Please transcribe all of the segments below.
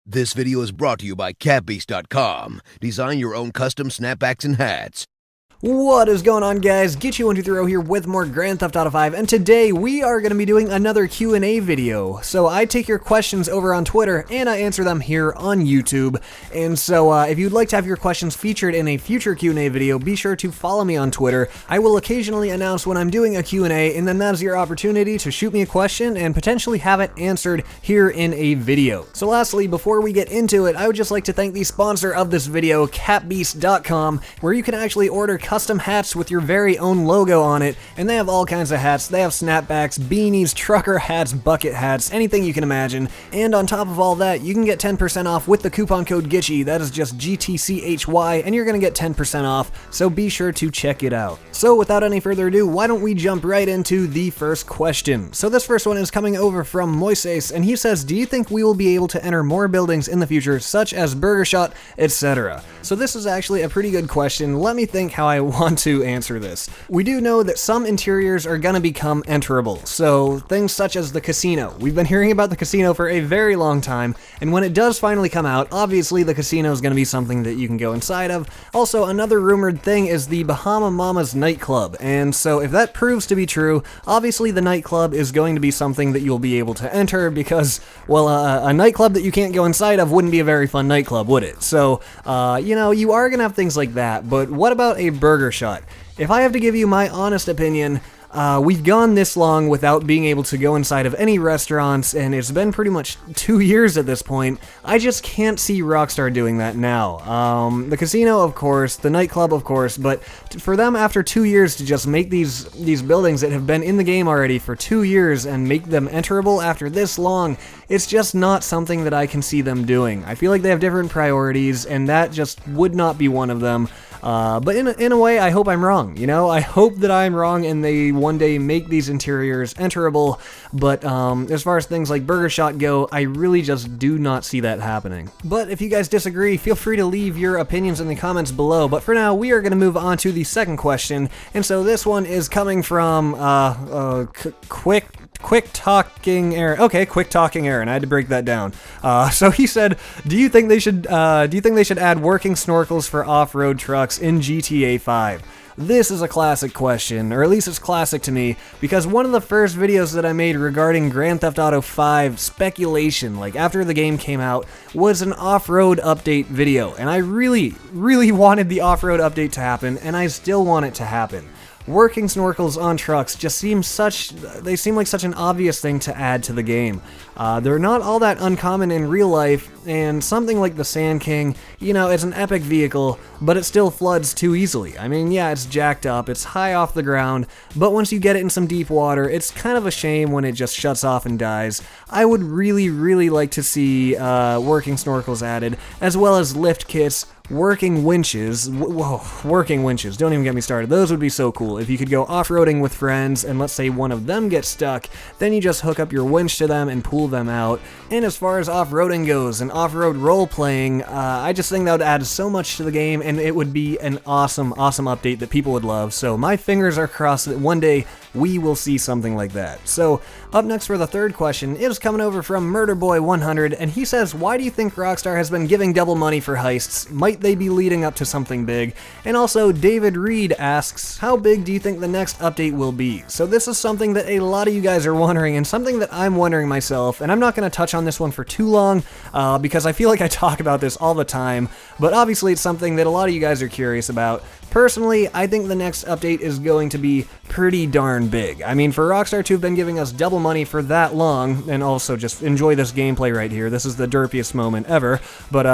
This video is brought to you by catbeast.com. Design your own custom snapbacks and hats. What is going on, guys? Get here with more Grand Theft Auto 5, and today we are going to be doing another Q&A video. So I take your questions over on Twitter, and I answer them here on YouTube. And so if you'd like to have your questions featured in a future Q&A video, be sure to follow me on Twitter. I will occasionally announce when I'm doing a Q&A, and then that is your opportunity to shoot me a question and potentially have it answered here in a video. So lastly, before we get into it, I would just like to thank the sponsor of this video, catbeast.com, where you can actually order custom hats with your very own logo on it, and they have all kinds of hats. They have snapbacks, beanies, trucker hats, bucket hats, anything you can imagine. And on top of all that, you can get 10% off with the coupon code GITCHY. That is just GTCHY, and you're going to get 10% off, so be sure to check it out. So without any further ado, why don't we jump right into the first question. So this first one is coming over from Moises, and he says, do you think we will be able to enter more buildings in the future, such as Burger Shot, etc.? So this is actually a pretty good question. Let me think how I want to answer this. We do know that some interiors are gonna become enterable, so things such as the casino. We've been hearing about the casino for a very long time, and when it does finally come out, obviously the casino is gonna be something that you can go inside of. Also, another rumored thing is the Bahama Mamas nightclub, and so if that proves to be true, obviously the nightclub is going to be something that you'll be able to enter because, well, a nightclub that you can't go inside of wouldn't be a very fun nightclub, would it? So, you know, you are gonna have things like that, but what about a Burger Shot? If I have to give you my honest opinion, we've gone this long without being able to go inside of any restaurants, and it's been pretty much 2 years at this point. I just can't see Rockstar doing that now. The casino, of course, the nightclub, of course, but for them after 2 years to just make these buildings that have been in the game already for 2 years and make them enterable after this long, it's just not something that I can see them doing. I feel like they have different priorities, and that just would not be one of them. But in a way, I hope I'm wrong, you know? I hope that I'm wrong and they one day make these interiors enterable, but as far as things like Burger Shot go, I really just do not see that happening. But if you guys disagree, feel free to leave your opinions in the comments below, but for now, we are going to move on to the second question, and so this one is coming from, Quick Talking Aaron. Okay, Quick Talking Aaron. I had to break that down. So he said, do you think they should add working snorkels for off-road trucks in GTA 5? This is a classic question, or at least it's classic to me, because one of the first videos that I made regarding Grand Theft Auto 5 speculation, like after the game came out, was an off-road update video, and I really, really wanted the off-road update to happen, and I still want it to happen. Working snorkels on trucks just seem like such an obvious thing to add to the game. They're not all that uncommon in real life, and something like the Sand King, you know, it's an epic vehicle, but it still floods too easily. I mean, yeah, it's jacked up, it's high off the ground, but once you get it in some deep water, it's kind of a shame when it just shuts off and dies. I would really, really like to see working snorkels added, as well as lift kits, working winches. Whoa, working winches, don't even get me started. Those would be so cool. If you could go off-roading with friends and let's say one of them gets stuck, then you just hook up your winch to them and pull them out. And as far as off-roading goes and off-road role-playing, I just think that would add so much to the game, and it would be an awesome, awesome update that people would love. So my fingers are crossed that one day we will see something like that. So up next for the third question, it is coming over from MurderBoy100, and he says, why do you think Rockstar has been giving double money for heists? Might they be leading up to something big? And also David Reed asks, how big do you think the next update will be? So this is something that a lot of you guys are wondering, and something that I'm wondering myself, and I'm not going to touch on this one for too long, because I feel like I talk about this all the time, but obviously it's something that a lot of you guys are curious about. Personally, I think the next update is going to be pretty darn big. I mean, for Rockstar to have been giving us double money for that long, and also just enjoy this gameplay right here, this is the derpiest moment ever, but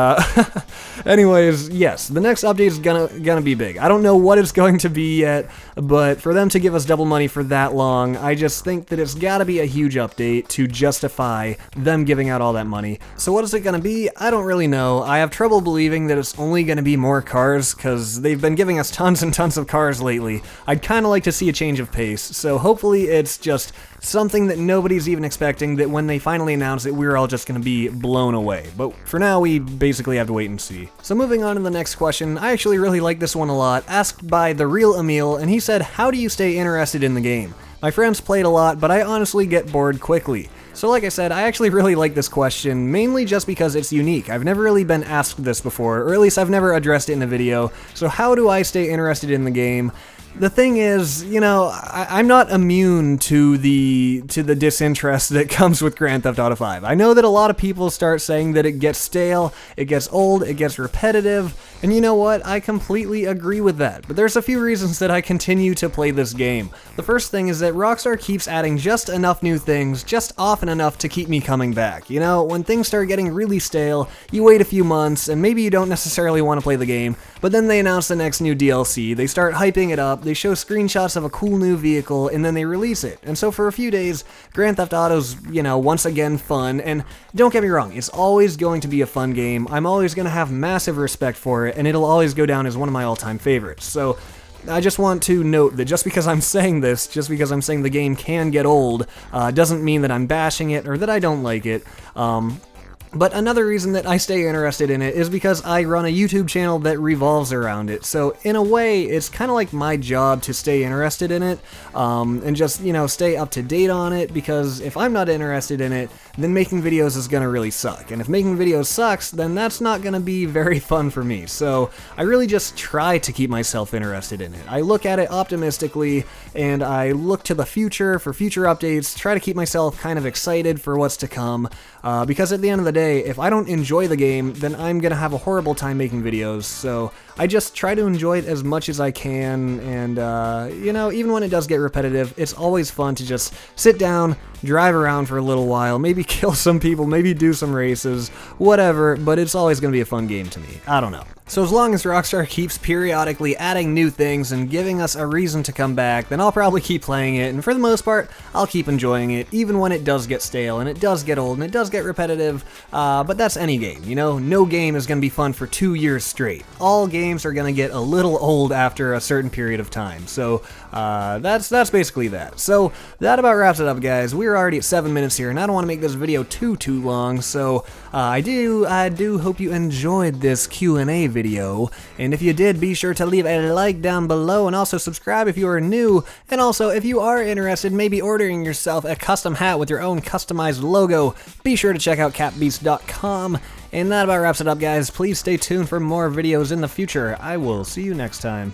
anyways, yes, the next update is gonna be big. I don't know what it's going to be yet, but for them to give us double money for that long, I just think that it's gotta be a huge update to justify them giving out all that money. So what is it gonna be? I don't really know. I have trouble believing that it's only gonna be more cars, because they've been giving us tons and tons of cars lately. I'd kind of like to see a change of pace, so hopefully it's just something that nobody's even expecting, that when they finally announce it, we're all just going to be blown away. But for now, we basically have to wait and see. So moving on to the next question, I actually really like this one a lot, asked by The Real Emil, and he said, how do you stay interested in the game? My friends played a lot, but I honestly get bored quickly. So like I said, I actually really like this question, mainly just because it's unique. I've never really been asked this before, or at least I've never addressed it in a video. So how do I stay interested in the game? The thing is, you know, I'm not immune to the disinterest that comes with Grand Theft Auto 5. I know that a lot of people start saying that it gets stale, it gets old, it gets repetitive, and you know what? I completely agree with that. But there's a few reasons that I continue to play this game. The first thing is that Rockstar keeps adding just enough new things, just often enough to keep me coming back. You know, when things start getting really stale, you wait a few months, and maybe you don't necessarily want to play the game, but then they announce the next new DLC, they start hyping it up, they show screenshots of a cool new vehicle, and then they release it. And so for a few days, Grand Theft Auto's, you know, once again fun, and don't get me wrong, it's always going to be a fun game. I'm always going to have massive respect for it, and it'll always go down as one of my all-time favorites. So I just want to note that just because I'm saying this, just because I'm saying the game can get old, doesn't mean that I'm bashing it or that I don't like it. But another reason that I stay interested in it is because I run a YouTube channel that revolves around it. So in a way, it's kind of like my job to stay interested in it, and just, you know, stay up to date on it, because if I'm not interested in it, then making videos is gonna really suck. And if making videos sucks, then that's not gonna be very fun for me. So I really just try to keep myself interested in it. I look at it optimistically, and I look to the future for future updates, try to keep myself kind of excited for what's to come, because at the end of the day, if I don't enjoy the game, then I'm gonna have a horrible time making videos. So I just try to enjoy it as much as I can, and you know, even when it does get repetitive, it's always fun to just sit down, drive around for a little while, maybe kill some people, maybe do some races, whatever, but it's always gonna be a fun game to me. I don't know. So as long as Rockstar keeps periodically adding new things and giving us a reason to come back, then I'll probably keep playing it, and for the most part, I'll keep enjoying it, even when it does get stale, and it does get old, and it does get repetitive, but that's any game, you know? No game is gonna be fun for 2 years straight. All games are gonna get a little old after a certain period of time, so that's basically that. So that about wraps it up, guys. We're already at 7 minutes here, and I don't want to make this video too long, so I do hope you enjoyed this Q&A video, and if you did, be sure to leave a like down below, and also subscribe if you are new, and also if you are interested in maybe ordering yourself a custom hat with your own customized logo, be sure to check out capbeast.com. And that about wraps it up, guys. Please stay tuned for more videos in the future. I will see you next time.